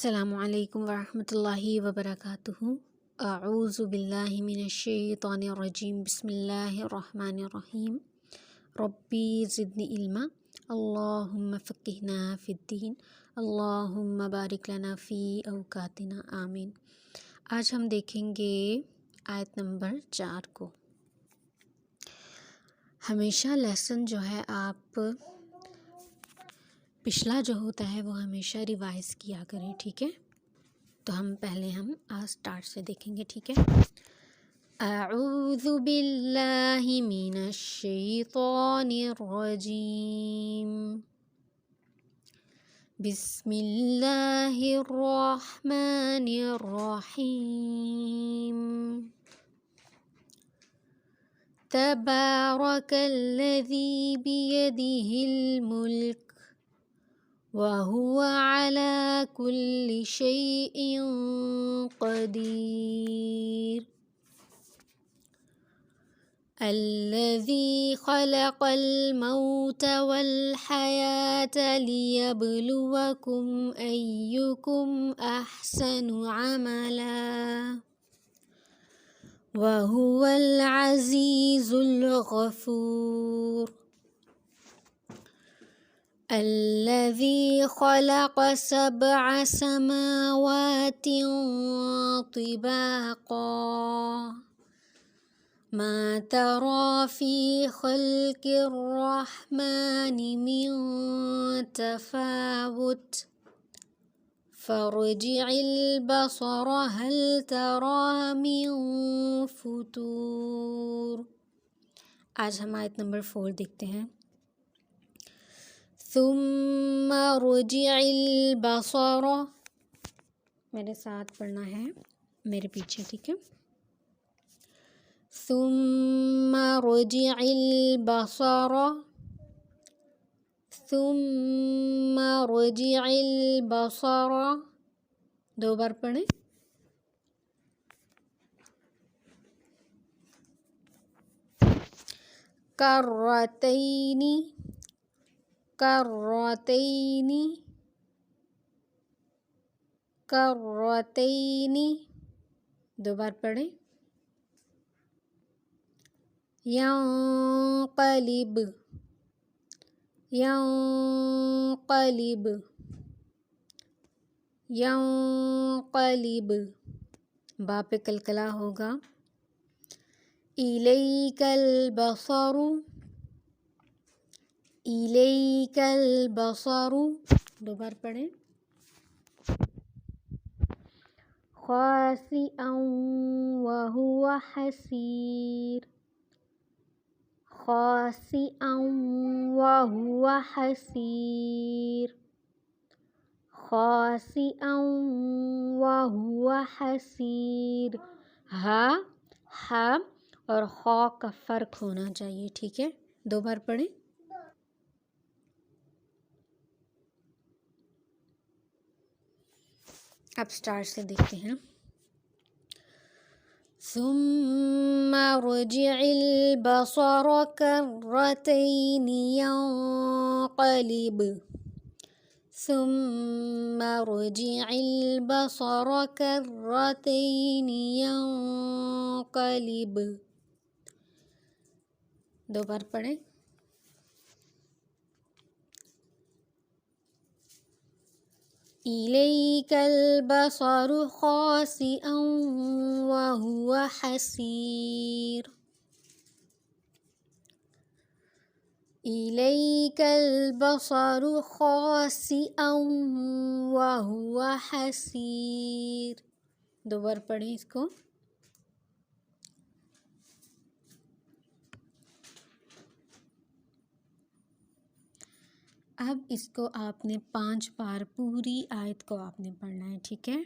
السلام علیکم ورحمۃ اللہ وبرکاتہ۔ اعوذ باللہ من الشیطان الرجیم، بسم اللہ الرحمن الرحیم۔ ربی زدنی علما، اللہم فقہنا فی الدین، اللہم بارک لنا فی اوقاتنا، آمین۔ آج ہم دیکھیں گے آیت نمبر 4 کو۔ ہمیشہ لیسن جو ہے آپ پچھلا جو ہوتا ہے وہ ہمیشہ ریوائز کیا کریں، ٹھیک ہے؟ تو ہم اسٹارٹ سے دیکھیں گے، ٹھیک ہے؟ اعوذ باللہ من الشیطان الرجیم، بسم اللہ الرحمن الرحیم، تبارک الذی بیدہ الملک وَهُوَ عَلَى كُلِّ شَيْءٍ قَدِيرٌ الَّذِي خَلَقَ الْمَوْتَ وَالْحَيَاةَ لِيَبْلُوَكُمْ أَيُّكُمْ أَحْسَنُ عَمَلًا وَهُوَ الْعَزِيزُ الْغَفُورُ الذي خلق 7 سماوات طباقا ما ترى في خلق الرحمن من تفاوت فارجع البصر هل ترى من فتور۔ آج ہم آیت نمبر 4 دیکھتے ہیں۔ ثم رجع البصر، میرے ساتھ پڑھنا ہے، میرے پیچھے، ٹھیک ہے؟ ثم رجع البصر، ثم رجع البصر، 2 بار پڑھیں۔ کرتین، کرتین، کرتین، 2 بار پڑھیں۔ ینقلب، ینقلب، ینقلب، با پہ کلکلا ہوگا۔ الیک البصر، الیک البصر، 2 بار پڑھیں۔ خاسئا وهو حسیر، خاسئا وهو حسیر، خاسئا وهو حسیر۔ ہا اور خا کا فرق ہونا چاہیے، ٹھیک ہے؟ 2 بار پڑھیں۔ اب اسٹارٹ سے دیکھتے ہیں۔ ثم رجع البصر كرتين ينقلب، ثم رجع البصر كرتين ينقلب، 2 بار پڑھیں۔ إليك البصر خاسئا وهو حسير، إليك البصر خاسئا وهو حسير، 2 بار پڑھیں اس کو۔ اب اس کو آپ نے 5 بار پوری آیت کو آپ نے پڑھنا ہے، ٹھیک ہے؟